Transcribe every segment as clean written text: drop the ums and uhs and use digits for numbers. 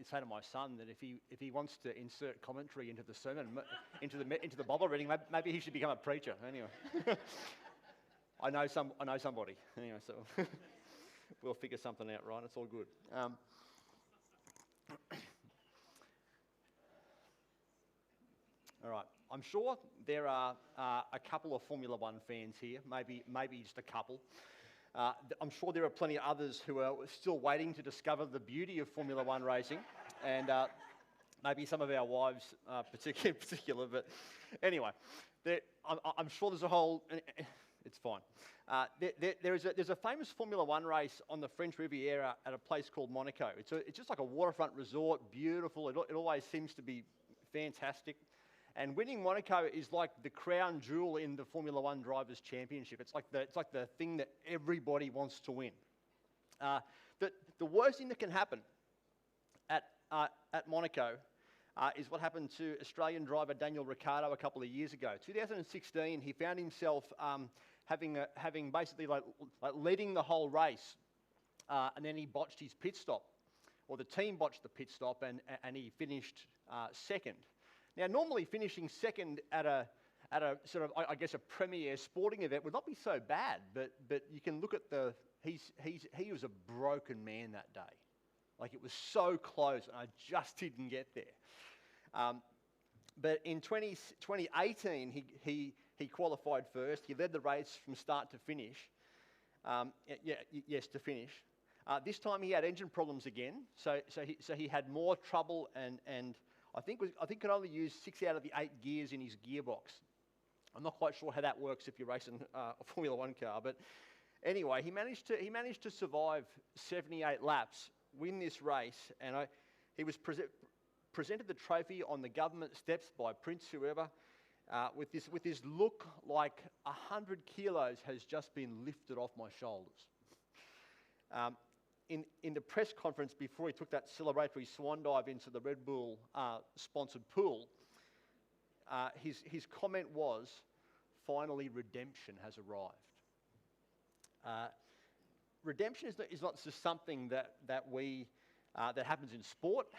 say to my son that if he wants to insert commentary into the sermon, into the Bible reading, maybe he should become a preacher. Anyway, I know somebody. Anyway, so we'll figure something out, right? It's all good. All right. I'm sure there are a couple of Formula One fans here, maybe just a couple. I'm sure there are plenty of others who are still waiting to discover the beauty of Formula One racing, and maybe some of our wives particular. But anyway, I'm sure there's a whole. It's fine. There's a famous Formula One race on the French Riviera at a place called Monaco. It's just like a waterfront resort, beautiful. It always seems to be fantastic. And winning Monaco is like the crown jewel in the Formula One Drivers' Championship. It's like the thing that everybody wants to win. The worst thing that can happen at Monaco is what happened to Australian driver Daniel Ricciardo a couple of years ago. 2016, he found himself having basically like leading the whole race, and then he botched his pit stop, or the team botched the pit stop, and he finished second. Now, normally finishing second at a sort of, I guess, a premier sporting event would not be so bad, but you can look at he was a broken man that day. Like, it was so close, and I just didn't get there. But in 2018, he qualified first. He led the race from start to finish. To finish. This time he had engine problems again, so he had more trouble and I think could only use 6 out of the 8 gears in his gearbox. I'm not quite sure how that works if you're racing a Formula One car, but anyway, he managed to survive 78 laps, win this race, and he was presented the trophy on the government steps by Prince whoever, with this look like 100 kilos has just been lifted off my shoulders. In the press conference before he took that celebratory swan dive into the Red Bull sponsored pool, his comment was, "Finally, redemption has arrived." Redemption is not just something that happens in sport.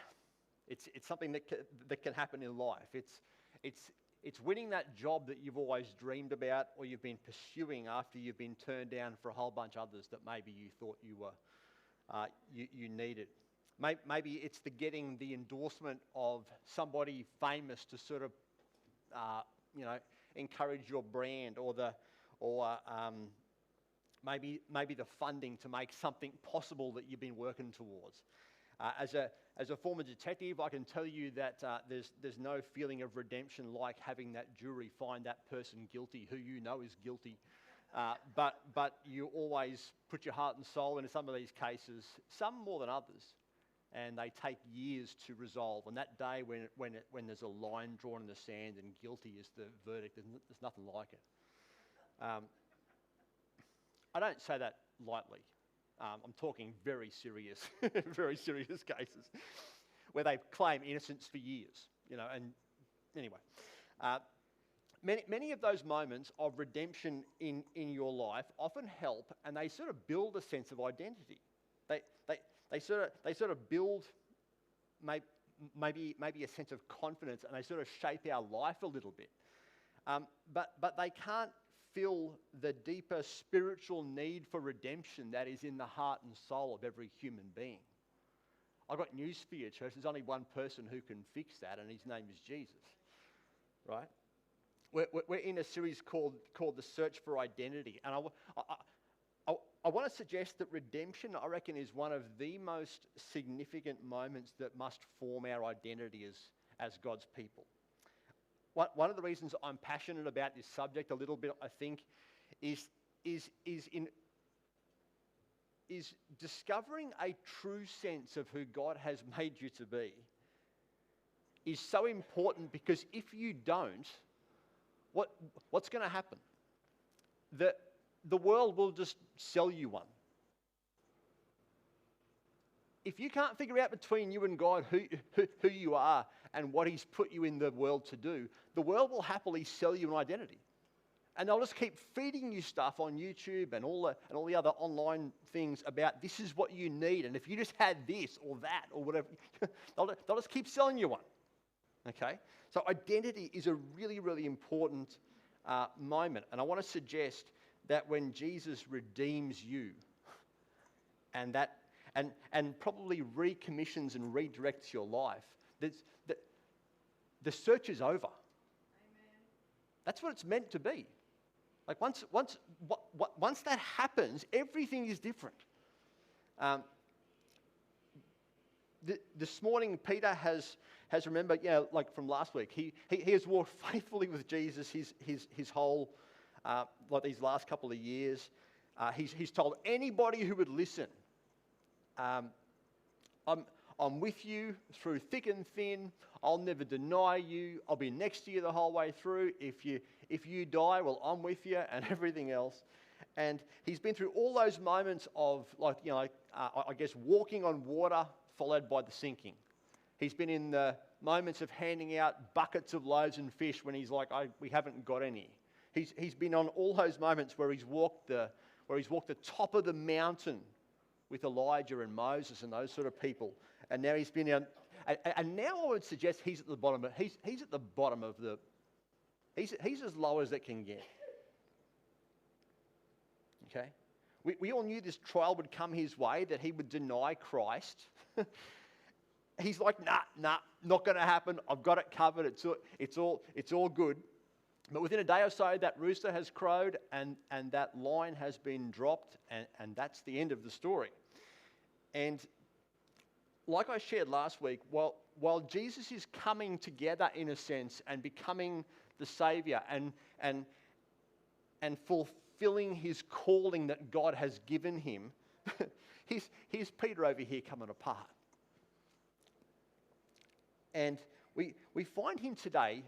It's something that can happen in life. It's winning that job that you've always dreamed about, or you've been pursuing after you've been turned down for a whole bunch of others that maybe you thought you needed. Maybe it's getting the endorsement of somebody famous to sort of encourage your brand, or maybe the funding to make something possible that you've been working towards. As a former detective, I can tell you that there's no feeling of redemption like having that jury find that person guilty who you know is guilty. But you always put your heart and soul into some of these cases, some more than others, and they take years to resolve. And that day when there's a line drawn in the sand and guilty is the verdict, there's nothing like it. I don't say that lightly. I'm talking very serious, very serious cases where they claim innocence for years, and anyway. Many of those moments of redemption in your life often help, and they sort of build a sense of identity. They sort of build maybe a sense of confidence, and they sort of shape our life a little bit. But they can't fill the deeper spiritual need for redemption that is in the heart and soul of every human being. I've got news for you, church. There's only one person who can fix that, and his name is Jesus. Right? We're in a series called The Search for Identity. And I want to suggest that redemption, I reckon, is one of the most significant moments that must form our identity as God's people. One of the reasons I'm passionate about this subject a little bit, I think, is discovering a true sense of who God has made you to be is so important, because if you don't, what's going to happen? The world will just sell you one. If you can't figure out between you and God who you are and what He's put you in the world to do, the world will happily sell you an identity. And they'll just keep feeding you stuff on YouTube and all the other online things about this is what you need. And if you just had this or that or whatever, they'll just keep selling you one. Okay? So identity is a really, really important moment. And I want to suggest that when Jesus redeems you and probably recommissions and redirects your life, the search is over. Amen. That's what it's meant to be. Like once that happens, everything is different. This morning, Peter has remembered, like from last week, he has walked faithfully with Jesus his whole, like these last couple of years. He's told anybody who would listen, I'm with you through thick and thin. I'll never deny you. I'll be next to you the whole way through. If you die, well, I'm with you, and everything else. And he's been through all those moments of, I guess, walking on water followed by the sinking. He's been in the moments of handing out buckets of loaves and fish when he's like, we haven't got any. He's been on all those moments where he's walked the top of the mountain with Elijah and Moses and those sort of people. And now he's been on, and now I would suggest he's at the bottom. He's at the bottom of the. He's as low as it can get. Okay, we all knew this trial would come his way, that he would deny Christ. He's like, nah, not going to happen. I've got it covered. It's all good. But within a day or so, that rooster has crowed and that line has been dropped, and that's the end of the story. And like I shared last week, while Jesus is coming together in a sense and becoming the Saviour and fulfilling his calling that God has given him, here's Peter over here coming apart. And we find him today,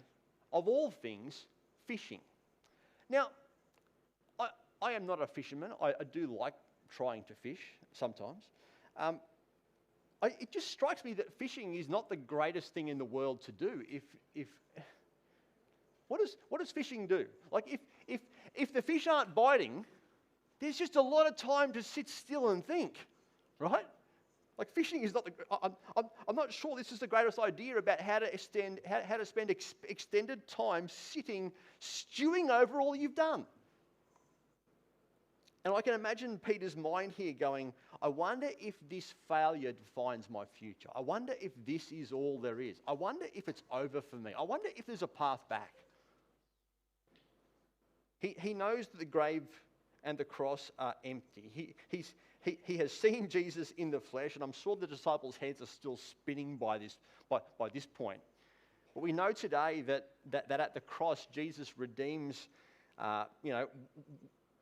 of all things, fishing. Now, I am not a fisherman. I do like trying to fish sometimes. It just strikes me that fishing is not the greatest thing in the world to do. What does fishing do? Like if the fish aren't biting, there's just a lot of time to sit still and think, right? Like fishing is not I'm not sure this is the greatest idea about how to spend extended time sitting, stewing over all you've done. And I can imagine Peter's mind here going, I wonder if this failure defines my future. I wonder if this is all there is. I wonder if it's over for me. I wonder if there's a path back. He knows that the grave and the cross are empty. He has seen Jesus in the flesh, and I'm sure the disciples' heads are still spinning by this point. But we know today that at the cross, Jesus redeems,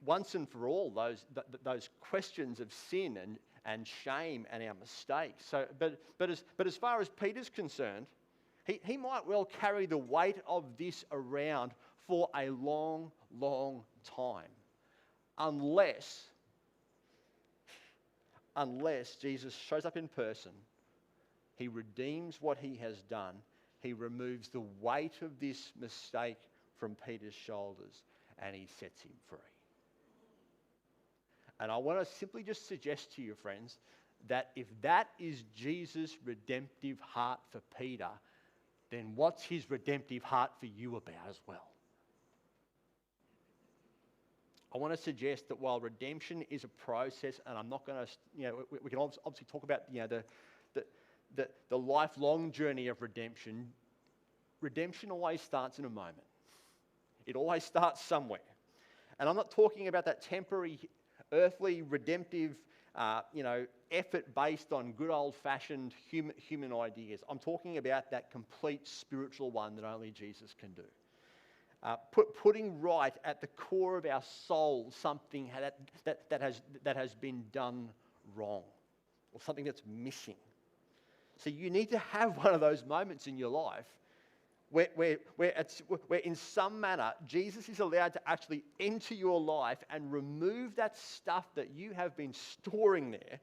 once and for all those questions of sin and shame and our mistakes. So, but as far as Peter's concerned, he might well carry the weight of this around for a long, long time, unless Jesus shows up in person. He redeems what he has done. He removes the weight of this mistake from Peter's shoulders, and he sets him free. And I want to simply just suggest to you, friends, that if that is Jesus' redemptive heart for Peter, then what's his redemptive heart for you about as well? I want to suggest that while redemption is a process, and I'm not going to, we can obviously talk about, the lifelong journey of redemption. Redemption always starts in a moment. It always starts somewhere. And I'm not talking about that temporary, earthly, redemptive, effort based on good old-fashioned human ideas. I'm talking about that complete spiritual one that only Jesus can do. Putting right at the core of our soul something that has been done wrong, or something that's missing. So you need to have one of those moments in your life where in some manner Jesus is allowed to actually enter your life and remove that stuff that you have been storing there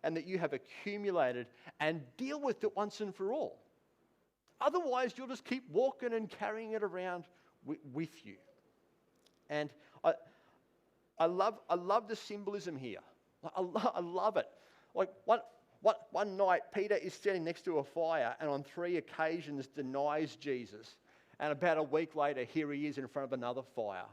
and that you have accumulated, and deal with it once and for all. Otherwise, you'll just keep walking and carrying it around with you. And I love the symbolism here. I love it. Like one night, Peter is standing next to a fire and on 3 occasions denies Jesus. And about a week later, here he is in front of another fire.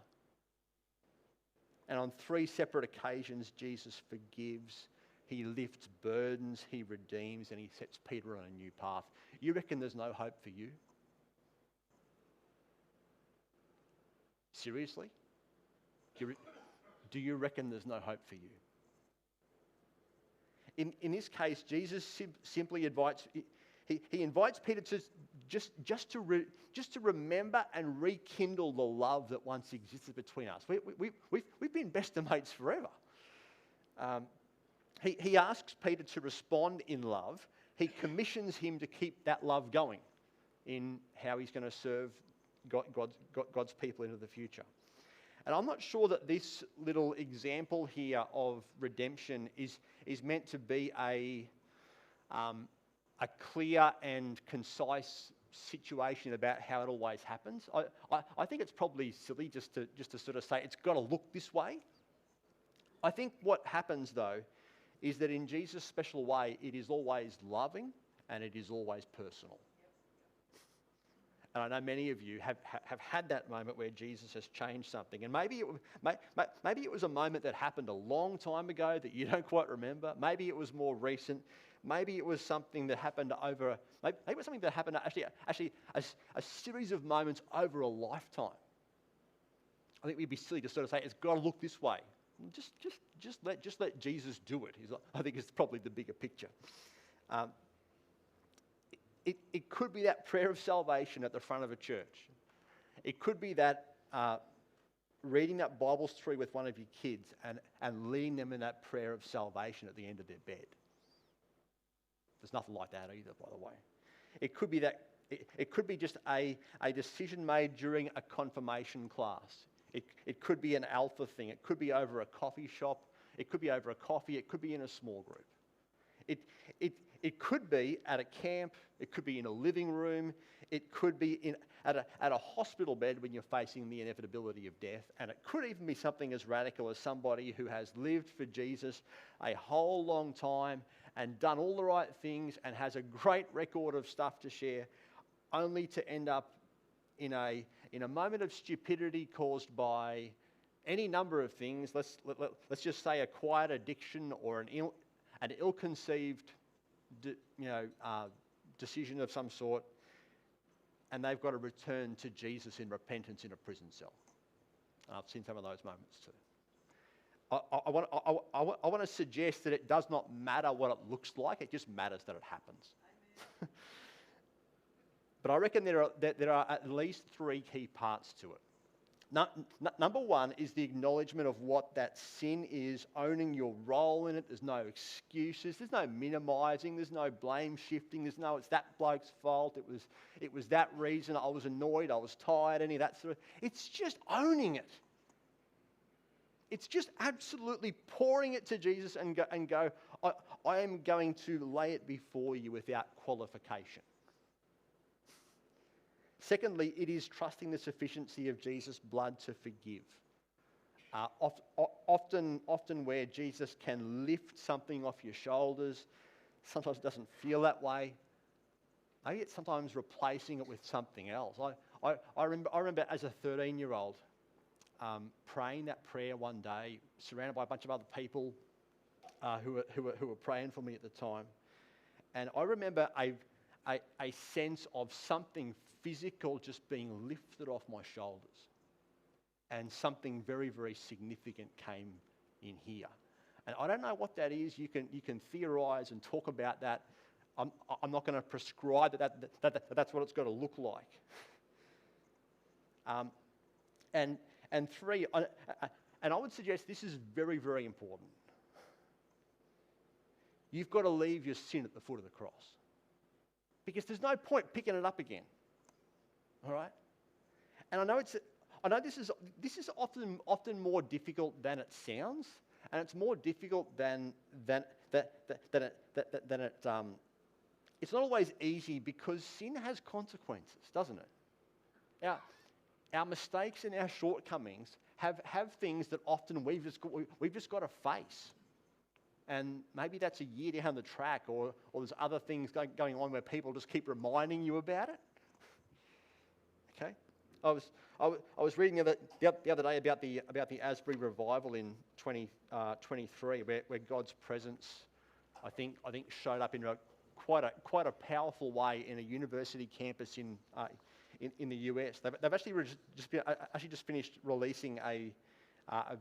And on 3 separate occasions, Jesus forgives, he lifts burdens, he redeems, and he sets Peter on a new path. You reckon there's no hope for you? Seriously? Do you reckon there's no hope for you? In this case, Jesus simply invites Peter to just to remember and rekindle the love that once existed between us. We've been best of mates forever. He asks Peter to respond in love. He commissions him to keep that love going in how he's going to serve God's people into the future. And I'm not sure that this little example here of redemption is meant to be a clear and concise situation about how it always happens. I think it's probably silly just to sort of say it's got to look this way. I think what happens though is that in Jesus' special way, it is always loving and it is always personal. And I know many of you have had that moment where Jesus has changed something. And maybe it was a moment that happened a long time ago that you don't quite remember. Maybe it was more recent. Maybe it was something that happened maybe it was something that happened actually a series of moments over a lifetime. I think we'd be silly to sort of say it's got to look this way. Just let Jesus do it. I think it's probably the bigger picture. It could be that prayer of salvation at the front of a church. It could be that reading that Bible story with one of your kids and leading them in that prayer of salvation at the end of their bed. There's nothing like that either, by the way. It could be that. It could be just a decision made during a confirmation class. It could be an alpha thing. It could be over a coffee shop. It could be over a coffee. It could be in a small group. It could be at a camp. It could be in a living room. It could be at a hospital bed when you're facing the inevitability of death. And it could even be something as radical as somebody who has lived for Jesus a whole long time and done all the right things and has a great record of stuff to share, only to end up in a moment of stupidity caused by any number of things. Let's just say a quiet addiction or an ill-conceived decision of some sort, and they've got to return to Jesus in repentance in a prison cell. And I've seen some of those moments too. I want to suggest that it does not matter what it looks like; it just matters that it happens. But I reckon there are at least 3 key parts to it. Number 1 is the acknowledgement of what that sin is, owning your role in it. There's no excuses. There's no minimising. There's no blame shifting. There's no, it's that bloke's fault. It was that reason. I was annoyed. I was tired. Any of that sort of. It's just owning it. It's just absolutely pouring it to Jesus and go. I am going to lay it before you without qualification. Secondly, it is trusting the sufficiency of Jesus' blood to forgive. Often where Jesus can lift something off your shoulders, sometimes it doesn't feel that way. Maybe it's sometimes replacing it with something else. I remember as a 13-year-old praying that prayer one day, surrounded by a bunch of other people who were praying for me at the time. And I remember a sense of something physical just being lifted off my shoulders, and something very, very significant came in here. And I don't know what that is. You can theorise and talk about that. I'm not going to prescribe that's what it's got to look like. And 3, and I would suggest this is very, very important. You've got to leave your sin at the foot of the cross, because there's no point picking it up again. All right, and I know this is often more difficult than it sounds, and it's more difficult than it's not always easy, because sin has consequences, doesn't it? Our mistakes and our shortcomings have things that often we've just got to face. And maybe that's a year down the track, or there's other things going on where people just keep reminding you about it. Okay, I was reading the other day about the Asbury revival in 2023, where God's presence, I think showed up in quite a powerful way in a university campus in the US. They've actually just finished releasing a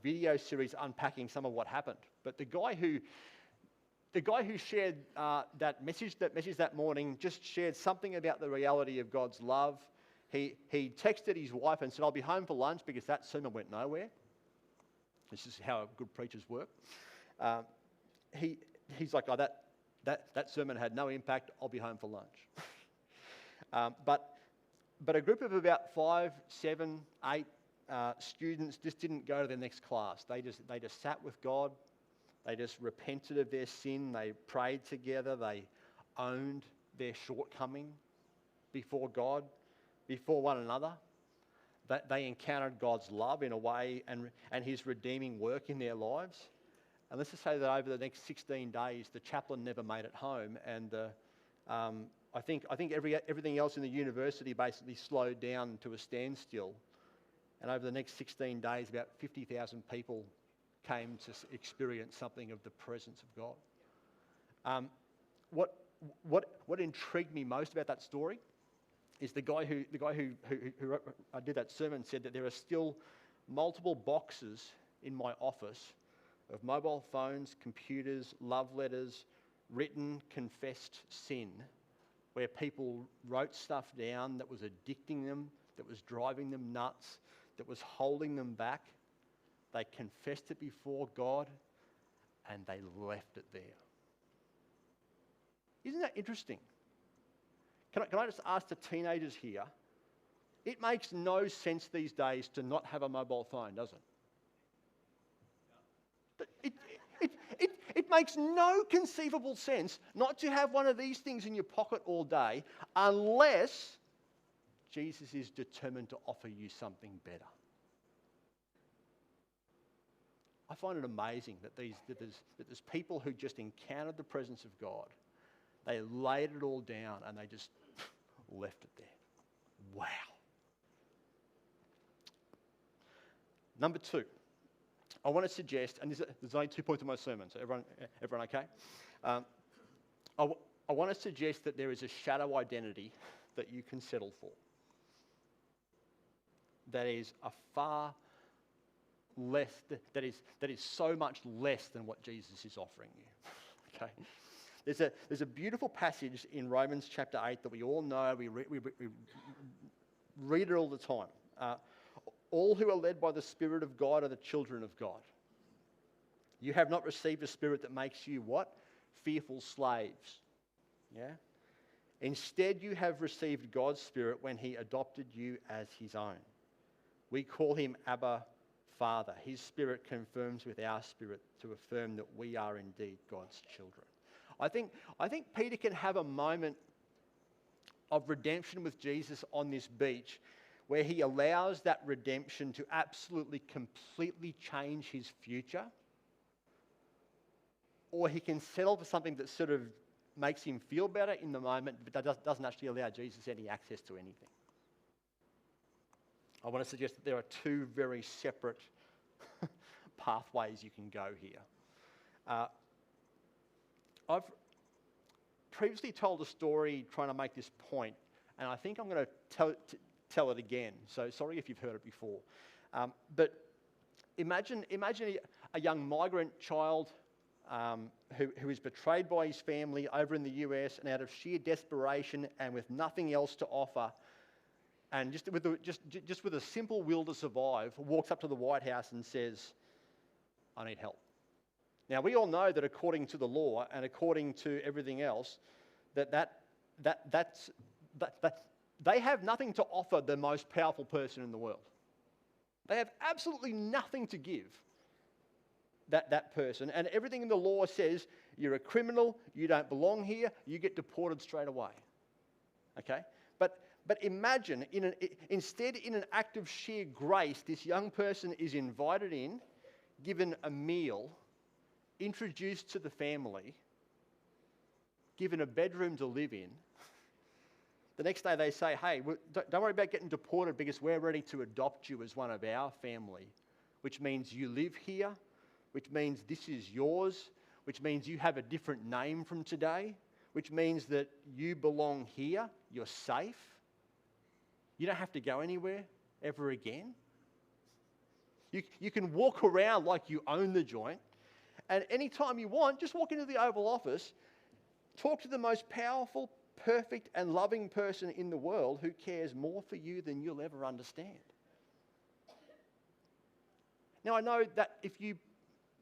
video series unpacking some of what happened. But the guy who shared that message that morning just shared something about the reality of God's love. He texted his wife and said, "I'll be home for lunch," because that sermon went nowhere. This is how good preachers work. He's like, "Oh, that sermon had no impact. I'll be home for lunch." But a group of about 5, 7, 8 students just didn't go to their next class. They just sat with God. They just repented of their sin. They prayed together. They owned their shortcoming before God, before one another. That they encountered God's love in a way and His redeeming work in their lives. And let's just say that over the next 16 days, the chaplain never made it home, and I think everything else in the university basically slowed down to a standstill. And over the next 16 days, about 50,000 people came to experience something of the presence of God. What intrigued me most about that story is the guy who did that sermon said that there are still multiple boxes in my office of mobile phones, computers, love letters, written, confessed sin, where people wrote stuff down that was addicting them, that was driving them nuts, that was holding them back. They confessed it before God, and they left it there. Isn't that interesting? Can I just ask the teenagers here? It makes no sense these days to not have a mobile phone, does it? It makes no conceivable sense not to have one of these things in your pocket all day unless Jesus is determined to offer you something better. I find it amazing that there's people who just encountered the presence of God. They laid it all down and they just left it there. Wow. Number 2. I want to suggest, and there's only 2 points in my sermon, so everyone okay? I want to suggest that there is a shadow identity that you can settle for. That is a far less, that is so much less than what Jesus is offering you. Okay? There's a beautiful passage in Romans chapter 8 that we all know, we read it all the time. All who are led by the Spirit of God are the children of God. You have not received a spirit that makes you what? Fearful slaves. Yeah? Instead, you have received God's Spirit when He adopted you as His own. We call Him Abba, Father. His Spirit confirms with our spirit to affirm that we are indeed God's children. I think Peter can have a moment of redemption with Jesus on this beach where he allows that redemption to absolutely, completely change his future. Or he can settle for something that sort of makes him feel better in the moment, but that doesn't actually allow Jesus any access to anything. I want to suggest that there are 2 very separate pathways you can go here. I've previously told a story trying to make this point, and I think I'm going to tell it again. So sorry if you've heard it before. But imagine a young migrant child who is betrayed by his family over in the US, and out of sheer desperation and with nothing else to offer, and just with a simple will to survive, walks up to the White House and says, "I need help." Now, we all know that according to the law and according to everything else, that they have nothing to offer the most powerful person in the world. They have absolutely nothing to give that person, and everything in the law says you're a criminal, you don't belong here, you get deported straight away. Okay? But imagine, instead in an act of sheer grace, this young person is invited in, given a meal, introduced to the family, given a bedroom to live in. The next day they say, hey, don't worry about getting deported because we're ready to adopt you as one of our family, which means you live here, which means this is yours, which means you have a different name from today, which means that you belong here, you're safe. You don't have to go anywhere ever again. You can walk around like you own the joint, and anytime you want, just walk into the Oval Office, talk to the most powerful, perfect and loving person in the world who cares more for you than you'll ever understand. Now, I know that if you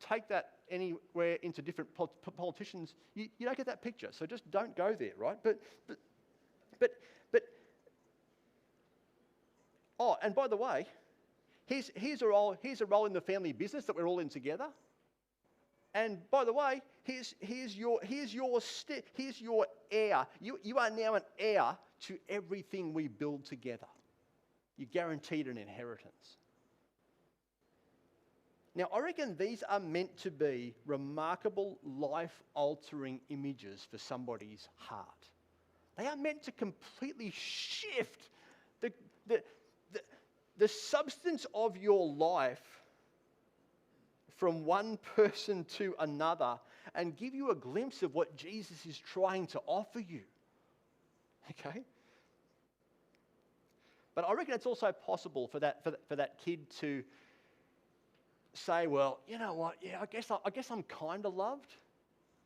take that anywhere into different politicians, you don't get that picture. So just don't go there, right? But oh, and by the way, here's a role in the family business that we're all in together. And by the way, here's your heir. You are now an heir to everything we build together. You're guaranteed an inheritance. Now, I reckon these are meant to be remarkable, life-altering images for somebody's heart. They are meant to completely shift the substance of your life from one person to another and give you a glimpse of what Jesus is trying to offer you. Okay? But I reckon it's also possible for that kid to say, well, you know what, yeah, I guess I'm kind of loved.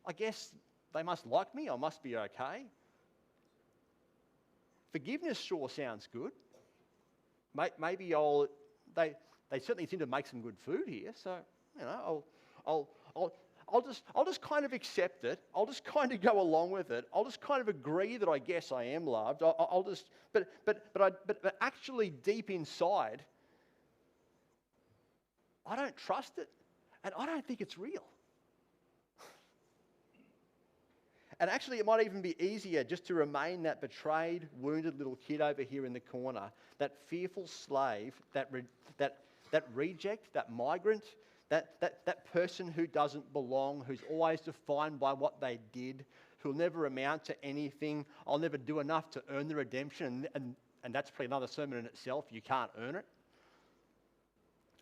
I guess they must like me, I must be okay. Forgiveness sure sounds good. Maybe they certainly seem to make some good food here, so you know, I'll just kind of accept it. I'll just kind of go along with it. I'll just kind of agree that I guess I am loved. But actually deep inside, I don't trust it, and I don't think it's real. And actually, it might even be easier just to remain that betrayed, wounded little kid over here in the corner, that fearful slave, that reject, that migrant, that person who doesn't belong, who's always defined by what they did, who'll never amount to anything. I'll never do enough to earn the redemption, and that's probably another sermon in itself. You can't earn it.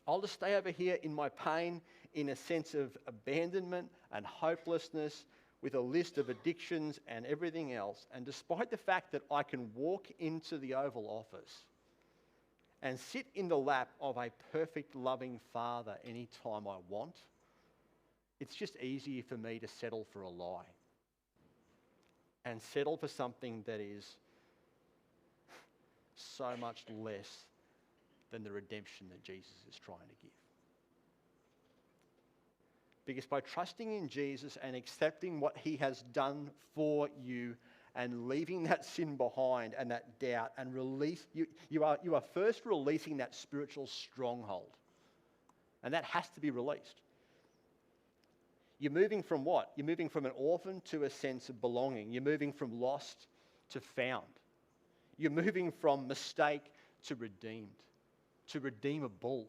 I'll just stay over here in my pain, in a sense of abandonment and hopelessness, with a list of addictions and everything else. And despite the fact that I can walk into the Oval Office and sit in the lap of a perfect, loving Father anytime I want, it's just easier for me to settle for a lie and settle for something that is so much less than the redemption that Jesus is trying to give. Because by trusting in Jesus and accepting what he has done for you and leaving that sin behind and that doubt and release, you are first releasing that spiritual stronghold. And that has to be released. You're moving from what? You're moving from an orphan to a sense of belonging. You're moving from lost to found. You're moving from mistake to redeemed, to redeemable.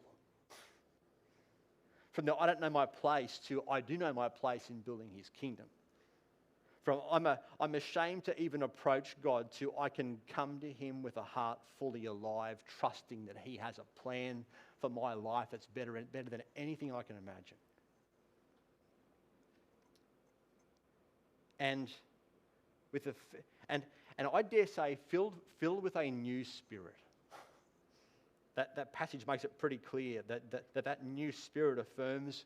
From the I don't know my place to I do know my place in building his kingdom. From I'm ashamed to even approach God to I can come to him with a heart fully alive, trusting that he has a plan for my life that's better than anything I can imagine. And I dare say filled with a new spirit. That passage makes it pretty clear that new spirit affirms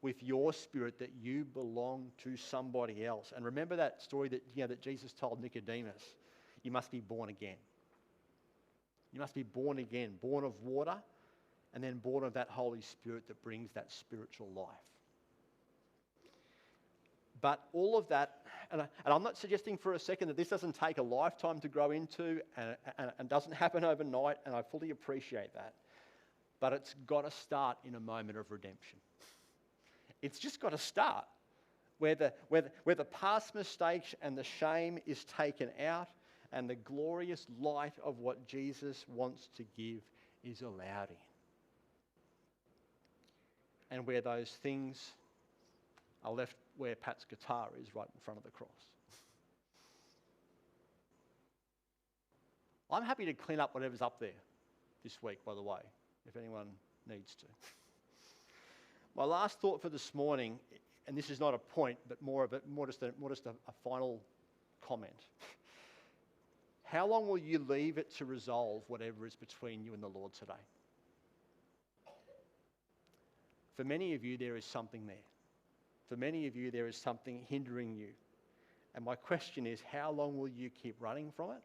with your spirit that you belong to somebody else. And remember that story that Jesus told Nicodemus. You must be born again. You must be born again, born of water, and then born of that Holy Spirit that brings that spiritual life. But all of that, and I'm not suggesting for a second that this doesn't take a lifetime to grow into and doesn't happen overnight, and I fully appreciate that. But it's got to start in a moment of redemption. It's just got to start where the past mistakes and the shame is taken out and the glorious light of what Jesus wants to give is allowed in. And where those things are left where Pat's guitar is, right in front of the cross. I'm happy to clean up whatever's up there this week, by the way, if anyone needs to. My last thought for this morning, and this is not a point, but more just a final comment. How long will you leave it to resolve whatever is between you and the Lord today? For many of you, there is something there. For many of you, there is something hindering you. And my question is, how long will you keep running from it?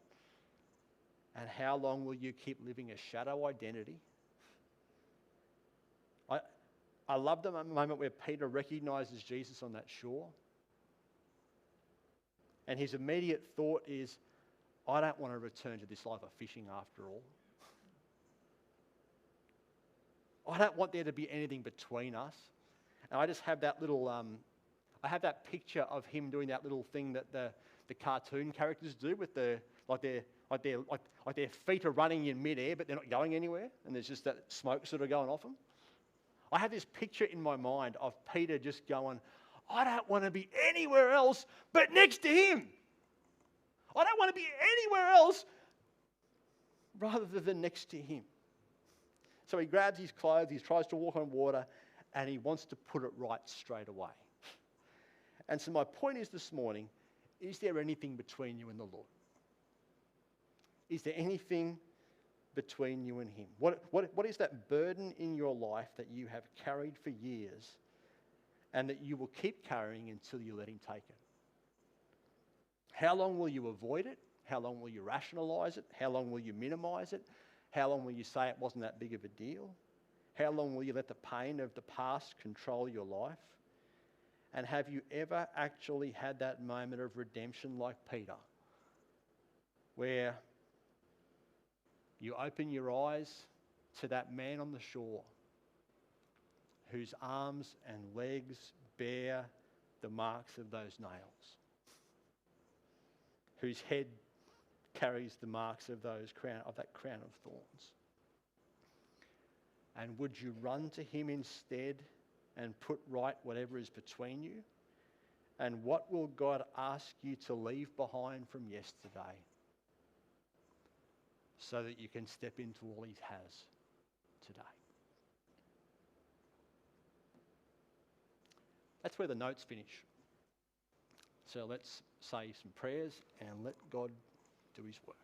And how long will you keep living a shadow identity? I love the moment where Peter recognizes Jesus on that shore. And his immediate thought is, I don't want to return to this life of fishing after all. I don't want there to be anything between us. And I just have that little, I have that picture of him doing that little thing that the cartoon characters do with their feet are running in midair, but they're not going anywhere, and there's just that smoke sort of going off them. I have this picture in my mind of Peter just going, I don't want to be anywhere else but next to him. I don't want to be anywhere else rather than next to him. So he grabs his clothes, he tries to walk on water, and he wants to put it right straight away. And so my point is this morning, is there anything between you and the Lord? Is there anything between you and him? What is that burden in your life that you have carried for years and that you will keep carrying until you let him take it? How long will you avoid it? How long will you rationalise it? How long will you minimise it? How long will you say it wasn't that big of a deal? How long will you let the pain of the past control your life? And have you ever actually had that moment of redemption like Peter, where you open your eyes to that man on the shore whose arms and legs bear the marks of those nails, whose head carries the marks of that crown of thorns? And would you run to him instead and put right whatever is between you? And what will God ask you to leave behind from yesterday so that you can step into all he has today? That's where the notes finish. So let's say some prayers and let God do his work.